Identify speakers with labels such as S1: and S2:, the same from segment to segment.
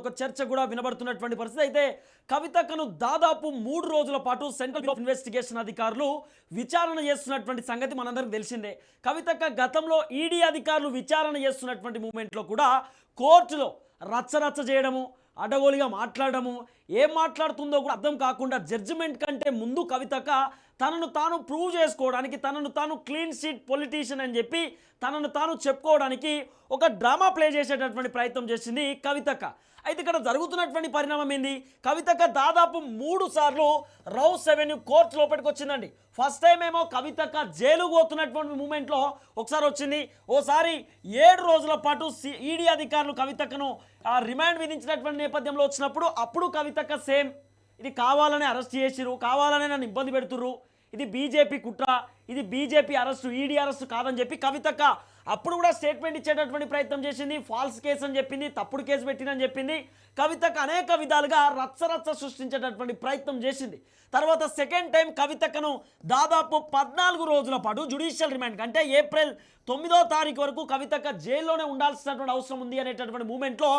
S1: ఒక చర్చ కూడా వినబడుతున్నటువంటి పరిస్థితి. అయితే కవితక్కను దాదాపు 3 రోజుల పాటు సెంట్రల్ బ్యూరో ఆఫ్ ఇన్వెస్టిగేషన్ అధికారులు విచారణ చేస్తున్నటువంటి సంగతి మనందరికీ తెలిసిందే. కవితక్క గతంలో ఈడీ అధికారులు విచారణ చేస్తున్నటువంటి మూమెంట్లో కూడా కోర్టులో రచ్చరచ్చ చేయడము, అడగోలిగా మాట్లాడము, ఏం మాట్లాడుతుందో కూడా అర్థం కాకుండా జడ్జిమెంట్ కంటే ముందు కవితక్క తనను తాను ప్రూవ్ చేసుకోవడానికి, తనను తాను క్లీన్ షీట్ పొలిటీషియన్ అని చెప్పి తనను తాను చెప్పుకోవడానికి ఒక డ్రామా ప్లే చేసేటటువంటి ప్రయత్నం చేసింది కవితక్క. అయితే ఇక్కడ జరుగుతున్నటువంటి పరిణామం ఏంది? కవితక్క దాదాపు 3 సార్లు రౌస్ అవెన్యూ కోర్టు లోపలికి వచ్చిందండి. ఫస్ట్ టైం ఏమో కవితక్క జైలుకు పోతున్నటువంటి మూమెంట్లో ఒకసారి వచ్చింది, ఓసారి 7 రోజుల పాటు ఈడీ అధికారులు కవితక్కను రిమాండ్ విధించినటువంటి నేపథ్యంలో వచ్చినప్పుడు అప్పుడు కవితక్క సేమ్ ఇది కావాలనే అరెస్ట్ చేసిరు, కావాలనే నన్ను ఇబ్బంది పెడుతుర్రు, ఇది బీజేపీ కుట్ర, ఇది బీజేపీ అరెస్టు, ఈడీ అరెస్టు కాదని చెప్పి కవితక్క అప్పుడు కూడా స్టేట్మెంట్ ఇచ్చేటటువంటి ప్రయత్నం చేసింది. ఫాల్స్ కేసు అని చెప్పింది, తప్పుడు కేసు పెట్టినని చెప్పింది. కవితక్క అనేక విధాలుగా రచ్చరచ్చ సృష్టించేటటువంటి ప్రయత్నం చేసింది. తర్వాత సెకండ్ టైం కవితక్కను దాదాపు 14 రోజుల పాటు జ్యుడిషియల్ రిమాండ్, అంటే ఏప్రిల్ 9వ తారీఖు వరకు కవితక్క జైల్లోనే ఉండాల్సినటువంటి అవసరం ఉంది అనేటటువంటి మూమెంట్లో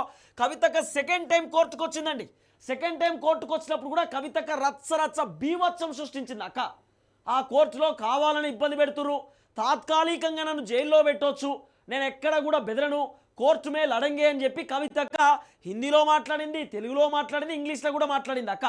S1: కవితక్క సెకండ్ టైం కోర్టుకు వచ్చిందండి. సెకండ్ టైం కోర్టుకు వచ్చినప్పుడు కూడా కవితక్క రచ్చరచ్చ బీభత్సం సృష్టించింది. అక్క ఆ కోర్టులో కావాలని ఇబ్బంది పెడుతురు, తాత్కాలికంగా నన్ను జైల్లో పెట్టవచ్చు, నేను ఎక్కడ కూడా బెదరను, కోర్టు మే లడంగే అని చెప్పి కవితక్క హిందీలో మాట్లాడింది, తెలుగులో మాట్లాడింది, ఇంగ్లీష్లో కూడా మాట్లాడింది. అక్క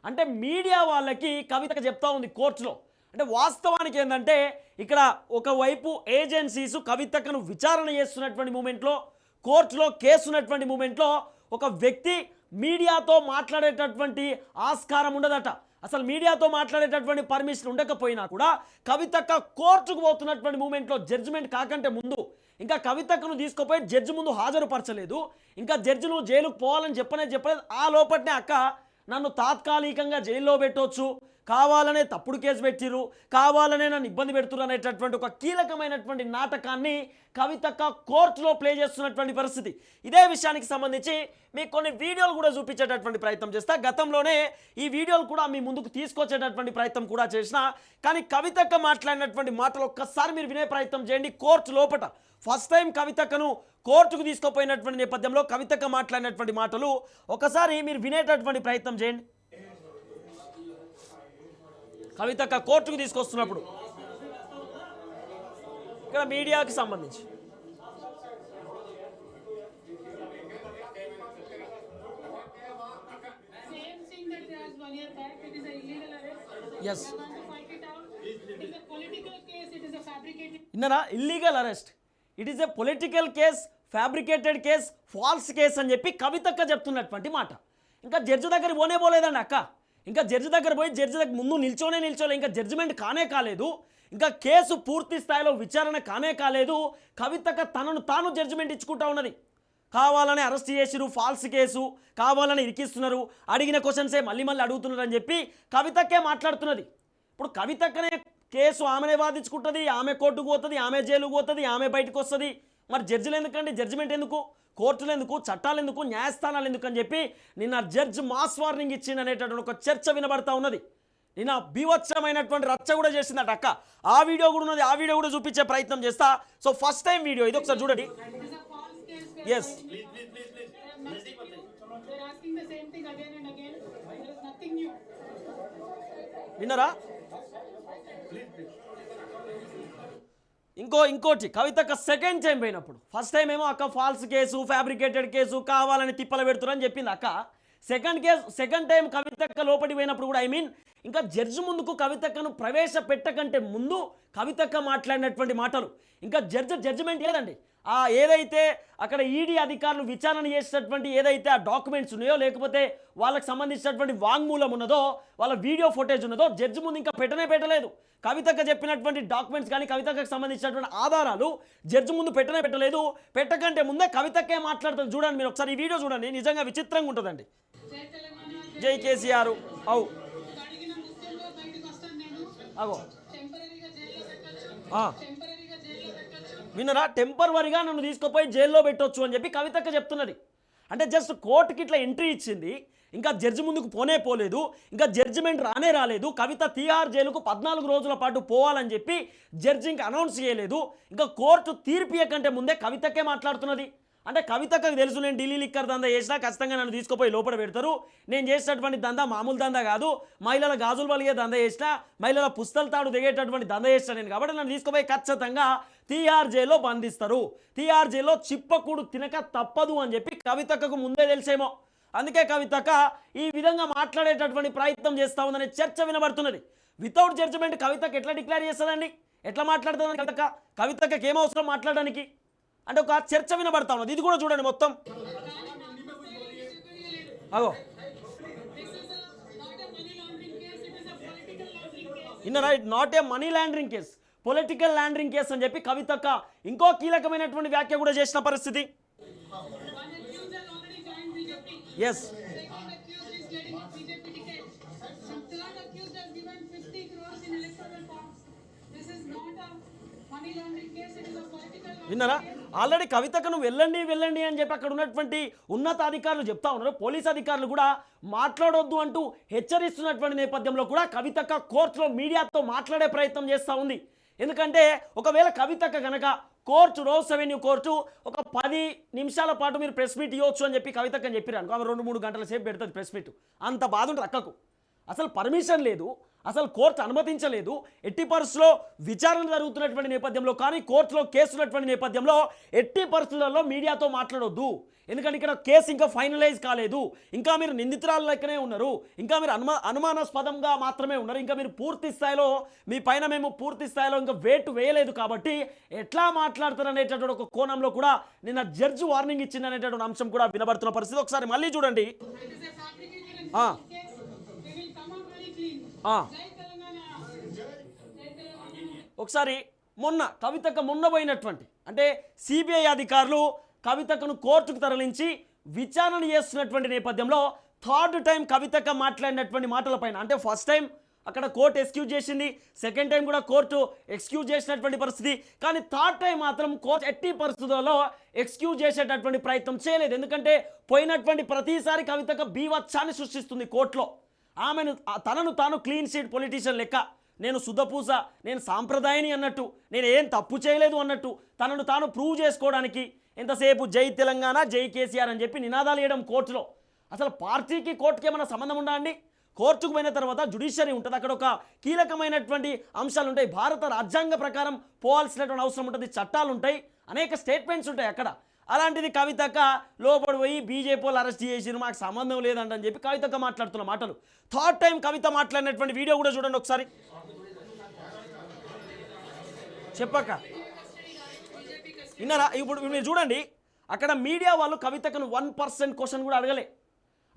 S1: అంటే మీడియా వాళ్ళకి కవితక్క చెప్తా ఉంది కోర్టులో. అంటే వాస్తవానికి ఏంటంటే ఇక్కడ ఒకవైపు ఏజెన్సీస్ కవితక్కను విచారణ చేస్తున్నటువంటి మూమెంట్లో, కోర్టులో కేసు ఉన్నటువంటి మూమెంట్లో ఒక వ్యక్తి మీడియాతో మాట్లాడేటటువంటి ఆస్కారం ఉండదట. అసలు మీడియాతో మాట్లాడేటటువంటి పర్మిషన్ ఉండకపోయినా కూడా కవితక్క కోర్టుకు పోతున్నటువంటి మూమెంట్లో జడ్జిమెంట్ కాకంటే ముందు ఇంకా కవితక్కను తీసుకుపోయి జడ్జి ముందు హాజరుపరచలేదు, ఇంకా జడ్జి నువ్వు జైలుకు పోవాలని చెప్పలేదు. ఆ లోపట్నే అక్క నన్ను తాత్కాలికంగా జైల్లో పెట్టవచ్చు, కావాలనే తప్పుడు కేసు పెట్టిరు, కావాలనే నన్ను ఇబ్బంది పెడుతురు అనేటటువంటి ఒక కీలకమైనటువంటి నాటకాన్ని కవితక్క కోర్టులో ప్లే చేస్తున్నటువంటి పరిస్థితి. ఇదే విషయానికి సంబంధించి మీకు కొన్ని వీడియోలు కూడా చూపించేటటువంటి ప్రయత్నం చేస్తా. గతంలోనే ఈ వీడియోలు కూడా మీ ముందుకు తీసుకొచ్చేటటువంటి ప్రయత్నం కూడా చేసిన, కానీ కవితక్క మాట్లాడినటువంటి మాటలు ఒక్కసారి మీరు వినే ప్రయత్నం చేయండి. కోర్టు లోపట ఫస్ట్ టైం కవితక్కను కోర్టుకు తీసుకుపోయినటువంటి నేపథ్యంలో కవితక్క మాట్లాడినటువంటి మాటలు ఒకసారి మీరు వినేటటువంటి ప్రయత్నం చేయండి. కవితక్క కోర్టుకు తీసుకొస్తున్నప్పుడు ఇక్కడ మీడియాకి సంబంధించి విన్నారా? Illegal arrest, it is a political case, fabricated case, falls case అని చెప్పి కవితక్క చెప్తున్నటువంటి మాట. ఇంకా జడ్జి దగ్గర పోలేదండి అక్క. ఇంకా జడ్జి దగ్గర పోయి జడ్జి దగ్గర ముందు నిల్చోలే, ఇంకా జడ్జిమెంట్ కాలేదు, ఇంకా కేసు పూర్తి స్థాయిలో విచారణ కాలేదు. కవితక్క తనను తాను జడ్జిమెంట్ ఇచ్చుకుంటా ఉన్నది. కావాలని అరెస్ట్ చేసిరు, ఫాల్స్ కేసు, కావాలని ఇరికిస్తున్నారు, అడిగిన క్వశ్చన్సే మళ్ళీ అడుగుతున్నారు అని చెప్పి కవితక్కే మాట్లాడుతున్నది. ఇప్పుడు కవితక్కనే కేసు ఆమెనే వాదించుకుంటుంది, ఆమె కోర్టుకు పోతుంది, ఆమె జైలుకు పోతుంది, ఆమె బయటకు వస్తుంది. మరి జడ్జిలు ఎందుకండి, జడ్జిమెంట్ ఎందుకు, కోర్టులు ఎందుకు, చట్టాలు ఎందుకు, న్యాయస్థానాలు ఎందుకు అని చెప్పి నిన్న జడ్జి మాస్ వార్నింగ్ ఇచ్చింది అనేటటువంటి ఒక చర్చ వినబడతా ఉన్నది. నిన్న బీభత్సమైనటువంటి రచ్చ కూడా చేసిందట అక్క. ఆ వీడియో కూడా ఉన్నది, ఆ వీడియో కూడా చూపించే ప్రయత్నం చేస్తా. సో ఫస్ట్ టైం వీడియో ఇది, ఒకసారి చూడండి. ఎస్ విన్నరా? ఇంకోటి కవితక్క సెకండ్ టైం పోయినప్పుడు, ఫస్ట్ టైం ఏమో అక్క ఫాల్స్ కేసు, ఫ్యాబ్రికేటెడ్ కేసు, కావాలని తిప్పల పెడుతురని చెప్పింది అక్క. సెకండ్ టైం కవితక్క లోపలికి పోయినప్పుడు కూడా ఇంకా జడ్జి ముందుకు కవితక్కను ప్రవేశపెట్టకంటే ముందు కవితక్క మాట్లాడినటువంటి మాటలు, ఇంకా జడ్జిమెంట్ లేదండి. ఏదైతే అక్కడ ఈడీ అధికారులు విచారణ చేసేటటువంటి ఏదైతే ఆ డాక్యుమెంట్స్ ఉన్నాయో, లేకపోతే వాళ్ళకి సంబంధించినటువంటి వాంగ్మూలం ఉన్నదో, వాళ్ళ వీడియో ఫుటేజ్ ఉన్నదో జడ్జి ముందు ఇంకా పెట్టలేదు. కవితక్క చెప్పినటువంటి డాక్యుమెంట్స్ కానీ కవితక్కకు సంబంధించినటువంటి ఆధారాలు జడ్జి ముందు పెట్టలేదు. పెట్టకంటే ముందే కవితక్కే మాట్లాడుతుంది. చూడండి మీరు ఒకసారి ఈ వీడియో చూడండి, నిజంగా విచిత్రంగా ఉంటుందండి. జై కేసీఆర్ అవు అగో వినరా? టెంపరరీగా నన్ను తీసుకుపోయి జైల్లో పెట్టవచ్చు అని చెప్పి కవితక్క చెప్తున్నది. అంటే జస్ట్ కోర్టుకి ఇట్లా ఎంట్రీ ఇచ్చింది, ఇంకా జడ్జి ముందుకు పోలేదు, ఇంకా జడ్జిమెంట్ రాలేదు. కవిత తీహార్ జైలుకు 14 రోజుల పాటు పోవాలని చెప్పి జడ్జి ఇంకా అనౌన్స్ చేయలేదు. ఇంకా కోర్టు తీర్పు ఇవ్వకంటే ముందే కవితక్కే మాట్లాడుతున్నది. అంటే కవితకు తెలుసు నేను ఢిల్లీ లిక్కర్ దందా చేసినా ఖచ్చితంగా నన్ను తీసుకుపోయి లోపల పెడతారు, నేను చేసినటువంటి దందా మామూలు దందా కాదు, మహిళల గాజులు పలిగే దందా చేసినా, మహిళల పుస్తల తాడు దిగేటటువంటి దందా చేసినా నేను, కాబట్టి నన్ను తీసుకుపోయి ఖచ్చితంగా తీహార్ జైల్లో బంధిస్తారు, తీహార్ జైల్లో చిప్పకూడు తినక తప్పదు అని చెప్పి కవితకు ముందే తెలిసేమో. అందుకే కవితక్క ఈ విధంగా మాట్లాడేటటువంటి ప్రయత్నం చేస్తూ ఉందనే చర్చ వినబడుతున్నది. వితౌట్ జడ్జిమెంట్ కవితకు ఎట్లా డిక్లేర్ చేస్తుందండి, ఎట్లా మాట్లాడుతుందని కవితకి ఏమవసరం మాట్లాడడానికి అంటే ఒక చర్చ వినబడతా ఉన్నది. ఇది కూడా చూడండి మొత్తం. అగో ఇన్నరా, it not a money laundering case, political laundering case అని చెప్పి కవితక్క ఇంకో కీలకమైనటువంటి వ్యాఖ్య కూడా చేసిన పరిస్థితి. ఎస్, విన్నారా, ఆల్రెడీ కవితకు వెళ్ళండి వెళ్ళండి అని చెప్పి అక్కడ ఉన్నటువంటి ఉన్నతాధికారులు చెప్తా ఉన్నారు. పోలీస్ అధికారులు కూడా మాట్లాడొద్దు అంటూ హెచ్చరిస్తున్నటువంటి నేపథ్యంలో కూడా కవితక్క కోర్టులో మీడియాతో మాట్లాడే ప్రయత్నం చేస్తూ ఉంది. ఎందుకంటే ఒకవేళ కవితక్క కనుక కోర్టు రోజ్ అవెన్యూ కోర్టు ఒక 10 నిమిషాల పాటు మీరు ప్రెస్ మీట్ ఇవ్వచ్చు అని చెప్పి కవితక్కని చెప్పిరాను, ఆమె 2-3 గంటల సేపు పెడుతుంది ప్రెస్ మీట్. అంత బాధ ఉంటుంది అక్కకు. అసలు పర్మిషన్ లేదు, అసలు కోర్టు అనుమతించలేదు. ఎట్టి పరిస్థితుల్లో విచారణ జరుగుతున్నటువంటి నేపథ్యంలో కానీ కోర్టులో కేసు ఉన్నటువంటి నేపథ్యంలో ఎట్టి పరిస్థితులలో మీడియాతో మాట్లాడొద్దు. ఎందుకంటే ఇక్కడ కేసు ఇంకా ఫైనలైజ్ కాలేదు, ఇంకా మీరు నిందితురాలు లెక్కనే ఉన్నారు, ఇంకా మీరు అనుమానాస్పదంగా మాత్రమే ఉన్నారు, ఇంకా మీరు పూర్తి స్థాయిలో మీ పైన మేము పూర్తి స్థాయిలో ఇంకా వేటు వేయలేదు, కాబట్టి ఎట్లా మాట్లాడతారు అనేటటువంటి ఒక కోణంలో కూడా నిన్న జడ్జి వార్నింగ్ ఇచ్చింది అనేటటువంటి అంశం కూడా వినబడుతున్న పరిస్థితి. ఒకసారి మళ్ళీ చూడండి. ఒకసారి మొన్న కవితక్క మొన్న పోయినటువంటి అంటే సిబిఐ అధికారులు కవితక్కను కోర్టుకు తరలించి విచారణ చేస్తున్నటువంటి నేపథ్యంలో థర్డ్ టైం కవితక్క మాట్లాడినటువంటి మాటలపైన అంటే ఫస్ట్ టైం అక్కడ కోర్టు ఎక్స్క్యూజ్ చేసింది, సెకండ్ టైం కూడా కోర్టు ఎక్స్క్యూజ్ చేసినటువంటి పరిస్థితి, కానీ థర్డ్ టైం మాత్రం కోర్టు ఎట్టి పరిస్థితుల్లో ఎక్స్క్యూజ్ చేసేటటువంటి ప్రయత్నం చేయలేదు. ఎందుకంటే పోయినటువంటి ప్రతిసారి కవితక్క బీవత్సాన్ని సృష్టిస్తుంది కోర్టులో. ఆమెను తనను తాను క్లీన్ షీట్ పొలిటీషియన్ లెక్క, నేను శుద్ధపూస, నేను సాంప్రదాయని అన్నట్టు, నేను ఏం తప్పు చేయలేదు అన్నట్టు తనను తాను ప్రూవ్ చేసుకోవడానికి ఎంతసేపు జై తెలంగాణ జై కేసీఆర్ అని చెప్పి నినాదాలు వేయడం కోర్టులో. అసలు పార్టీకి కోర్టుకి ఏమైనా సంబంధం ఉందా అండి? కోర్టుకు పోయిన తర్వాత జ్యుడిషియరీ ఉంటుంది, అక్కడ ఒక కీలకమైనటువంటి అంశాలు ఉంటాయి, భారత రాజ్యాంగ ప్రకారం పోవాల్సినటువంటి అవసరం ఉంటుంది, చట్టాలు ఉంటాయి, అనేక స్టేట్మెంట్స్ ఉంటాయి అక్కడ. అలాంటిది కవితక్క లోపడి పోయి బీజేపీ వాళ్ళు అరెస్ట్ చేసిరు, మాకు సంబంధం లేదంటని చెప్పి కవితక్క మాట్లాడుతున్న మాటలు. థర్డ్ టైం కవిత మాట్లాడినటువంటి వీడియో కూడా చూడండి ఒకసారి. చెప్పక్క విన్నారా? ఇప్పుడు మీరు చూడండి, అక్కడ మీడియా వాళ్ళు కవితక్కను 1% క్వశ్చన్ కూడా అడగలే.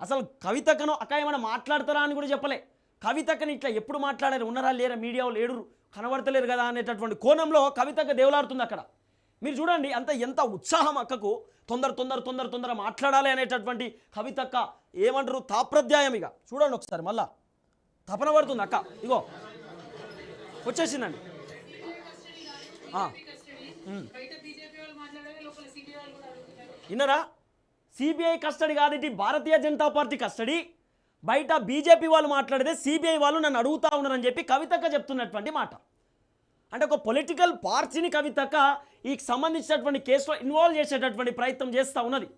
S1: అసలు కవితక్కను అక్క ఏమైనా మాట్లాడతారా అని కూడా చెప్పలే. కవితక్కని ఇట్లా ఎప్పుడు మాట్లాడారు, ఉన్నారా లేరా, మీడియా వాళ్ళు ఏడురు కనబడతలేరు కదా అనేటటువంటి కోణంలో కవితక్క దేవులాడుతుంది అక్కడ. మీరు చూడండి అంత ఎంత ఉత్సాహం అక్కకు, తొందర మాట్లాడాలి అనేటటువంటి కవితక్క ఏమంటారు తాప్రధ్యాయం. ఇక చూడండి ఒకసారి మళ్ళా తపన పడుతుంది అక్క. ఇగో వచ్చేసిందండి. విన్నరా, సిబిఐ కస్టడీ కాదు, ఇది భారతీయ జనతా పార్టీ కస్టడీ. బయట బీజేపీ వాళ్ళు మాట్లాడితే సిబిఐ వాళ్ళు నన్ను అడుగుతా ఉన్నారని చెప్పి కవితక్క చెప్తున్నటువంటి మాట. అంటే ఒక పొలిటికల్ పార్టీని కవితక్క ఈ సంబంధించినటువంటి కేసులో ఇన్వాల్వ్ చేసేటటువంటి ప్రయత్నం చేస్తూ ఉన్నది.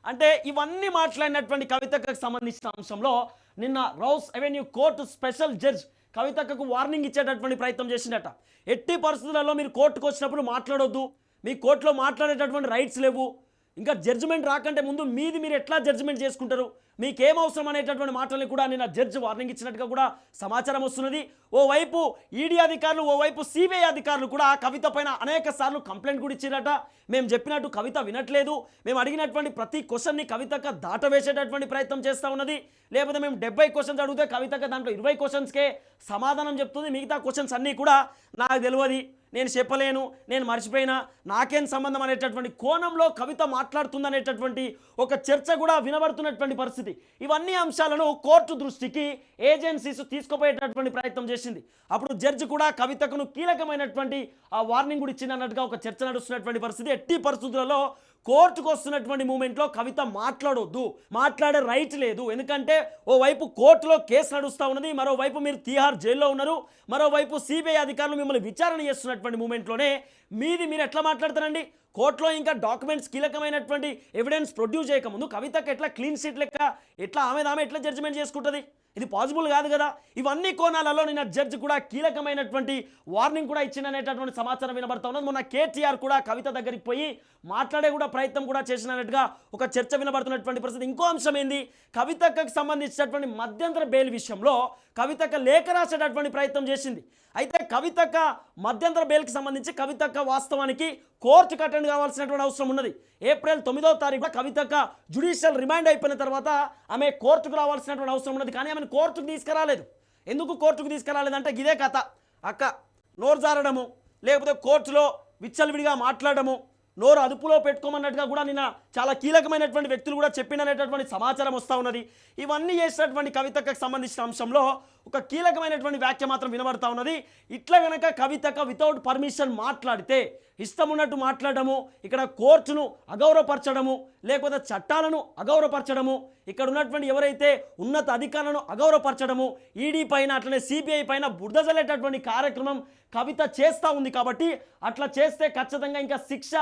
S1: అంటే ఇవన్నీ మాట్లాడినటువంటి కవితక్కకు సంబంధించిన అంశంలో నిన్న Rose Avenue court special judge కవితక్కకు వార్నింగ్ ఇచ్చేటటువంటి ప్రయత్నం చేసిందట. ఎట్టి పరిస్థితులలో మీరు కోర్టుకు వచ్చినప్పుడు మాట్లాడొద్దు, మీ కోర్టులో మాట్లాడేటటువంటి రైట్స్ లేవు, ఇంకా జడ్జిమెంట్ రాకంటే ముందు మీది మీరు ఎట్లా జడ్జిమెంట్ చేసుకుంటారు, మీకేం అవసరం అనేటటువంటి మాటల్ని కూడా నిన్న జడ్జి వార్నింగ్ ఇచ్చినట్టుగా కూడా సమాచారం వస్తున్నది. ఓవైపు ఈడీ అధికారులు, ఓవైపు సిబిఐ అధికారులు కూడా కవిత పైన అనేక సార్లు కంప్లైంట్ కూడా ఇచ్చారట. మేము చెప్పినట్టు కవిత వినట్లేదు, మేము అడిగినటువంటి ప్రతి క్వశ్చన్ని కవితక్క దాటవేసేటటువంటి ప్రయత్నం చేస్తూ ఉన్నది, లేకపోతే మేము 70 క్వశ్చన్స్ అడిగితే కవితక్క దాంట్లో 20 క్వశ్చన్స్కే సమాధానం చెప్తుంది, మిగతా క్వశ్చన్స్ అన్నీ కూడా నాకు తెలియదు, నేను చెప్పలేను, నేను మర్చిపోయినా, నాకేం సంబంధం అనేటటువంటి కోణంలో కవిత మాట్లాడుతుంది అనేటటువంటి ఒక చర్చ కూడా వినబడుతున్నటువంటి పరిస్థితి. ఇవన్నీ అంశాలను కోర్టు దృష్టికి ఏజెన్సీస్ తీసుకుపోయేటటువంటి ప్రయత్నం చేసింది. అప్పుడు జడ్జి కూడా కవితకును కీలకమైనటువంటి వార్నింగ్ కూడా ఇచ్చింది అన్నట్టుగా ఒక చర్చ నడుస్తున్నటువంటి పరిస్థితి. ఎట్టి పరిస్థితులలో కోర్టుకు వస్తున్నటువంటి మూమెంట్లో కవిత మాట్లాడొద్దు, మాట్లాడే రైట్ లేదు. ఎందుకంటే ఓవైపు కోర్టులో కేసు నడుస్తూ ఉన్నది, మరోవైపు మీరు తీహార్ జైల్లో ఉన్నారు, మరోవైపు సిబిఐ అధికారులు మిమ్మల్ని విచారణ చేస్తున్నటువంటి మూమెంట్లోనే మీరు ఎట్లా మాట్లాడతారండి? కోర్టులో ఇంకా డాక్యుమెంట్స్ కీలకమైనటువంటి ఎవిడెన్స్ ప్రొడ్యూస్ చేయకముందు కవితకు ఎట్లా క్లీన్ షీట్ లెక్క ఎట్లా ఆమె ఎట్లా జడ్జిమెంట్ చేసుకుంటుంది? ఇది పాసిబుల్ కాదు కదా. ఇవన్నీ కోణాలలో నిన్న జడ్జి కూడా కీలకమైనటువంటి వార్నింగ్ కూడా ఇచ్చిందనేటటువంటి సమాచారం వినబడతా ఉన్నది. మొన్న కేటీఆర్ కూడా కవిత దగ్గరికి పోయి మాట్లాడే కూడా ప్రయత్నం కూడా చేసినట్టుగా ఒక చర్చ వినబడుతున్నటువంటి పరిస్థితి. ఇంకో అంశం ఏంది, కవితకు సంబంధించినటువంటి మధ్యంతర బెయిల్ విషయంలో కవితకు లేఖ రాసేటటువంటి ప్రయత్నం చేసింది. అయితే కవితక మధ్యంతర బెయిల్కి సంబంధించి కవితక వాస్తవానికి కోర్టుకు అటెండ్ కావాల్సినటువంటి అవసరం ఉన్నది. ఏప్రిల్ 9వ తారీఖున కవితక జ్యుడిషియల్ రిమాండ్ అయిపోయిన తర్వాత ఆమె కోర్టుకు రావాల్సినటువంటి అవసరం ఉన్నది. కానీ ఆమెను కోర్టుకు తీసుకురాలేదు. ఎందుకు కోర్టుకు తీసుకురాలేదంటే ఇదే కథ. అక్క నోరు జారడము, లేకపోతే కోర్టులో విచ్చలవిడిగా మాట్లాడము, నోరు అదుపులో పెట్టుకోమన్నట్టుగా కూడా నిన్న చాలా కీలకమైనటువంటి వ్యక్తులు కూడా చెప్పిననేటటువంటి సమాచారం వస్తూ ఉన్నది. ఇవన్నీ చేసినటువంటి కవితకు సంబంధించిన అంశంలో ఒక కీలకమైనటువంటి వ్యాఖ్య మాత్రం వినబడతా ఉన్నది. ఇట్లా కనుక కవితకు వితౌట్ పర్మిషన్ మాట్లాడితే, ఇష్టం ఉన్నట్టు మాట్లాడము, ఇక్కడ కోర్టును అగౌరవపరచడము, లేకపోతే చట్టాలను అగౌరవపరచడము, ఇక్కడ ఉన్నటువంటి ఎవరైతే ఉన్నత అధికారులను అగౌరవపరచడము, ఈడీ పైన అట్లనే సిబిఐ పైన బురద జల్లేటటువంటి కార్యక్రమం కవిత చేస్తూ ఉంది. కాబట్టి అట్లా చేస్తే ఖచ్చితంగా ఇంకా శిక్ష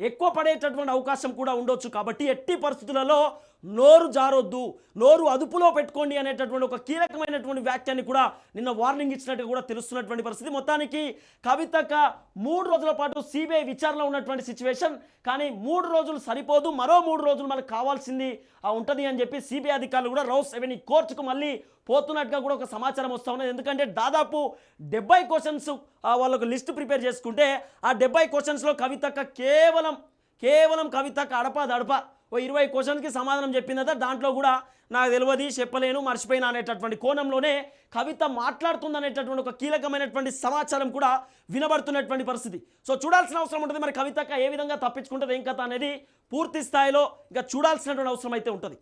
S1: ఎక్కువ పడేటటువంటి అవకాశం కూడా ఉండొచ్చు. కాబట్టి ఎట్టి పరిస్థితులలో నోరు జారొద్దు, నోరు అదుపులో పెట్టుకోండి అనేటటువంటి ఒక కీలకమైనటువంటి వ్యాఖ్యాన్ని కూడా నిన్న వార్నింగ్ ఇచ్చినట్టుగా కూడా తెలుస్తున్నటువంటి పరిస్థితి. మొత్తానికి కవితక 3 రోజుల పాటు సిబిఐ విచారణలో ఉన్నటువంటి సిచ్యువేషన్. కానీ 3 రోజులు సరిపోదు, మరో 3 రోజులు మనకు కావాల్సింది ఉంటుంది అని చెప్పి సిబిఐ అధికారులు కూడా రౌస్ ఎవెన్యూ కోర్టుకు మళ్ళీ పోతున్నట్టుగా కూడా ఒక సమాచారం వస్తూ ఉన్నది. ఎందుకంటే దాదాపు 70 క్వశ్చన్స్ వాళ్ళకు లిస్ట్ ప్రిపేర్ చేసుకుంటే ఆ 70 క్వశ్చన్స్లో కవితక కేవలం కవితక అడప 20 క్వశ్చన్స్కి సమాధానం చెప్పిందట. దాంట్లో కూడా నాకు తెలియదు, చెప్పలేను, మర్చిపోయినా అనేటటువంటి కోణంలోనే కవిత మాట్లాడుతుందనేటటువంటి ఒక కీలకమైనటువంటి సమాచారం కూడా వినబడుతున్నటువంటి పరిస్థితి. సో చూడాల్సిన అవసరం ఉంటుంది. మరి కవితక ఏ విధంగా తప్పించుకుంటుంది, ఏం కథ అనేది పూర్తి స్థాయిలో ఇంకా చూడాల్సినటువంటి అవసరం అయితే ఉంటుంది.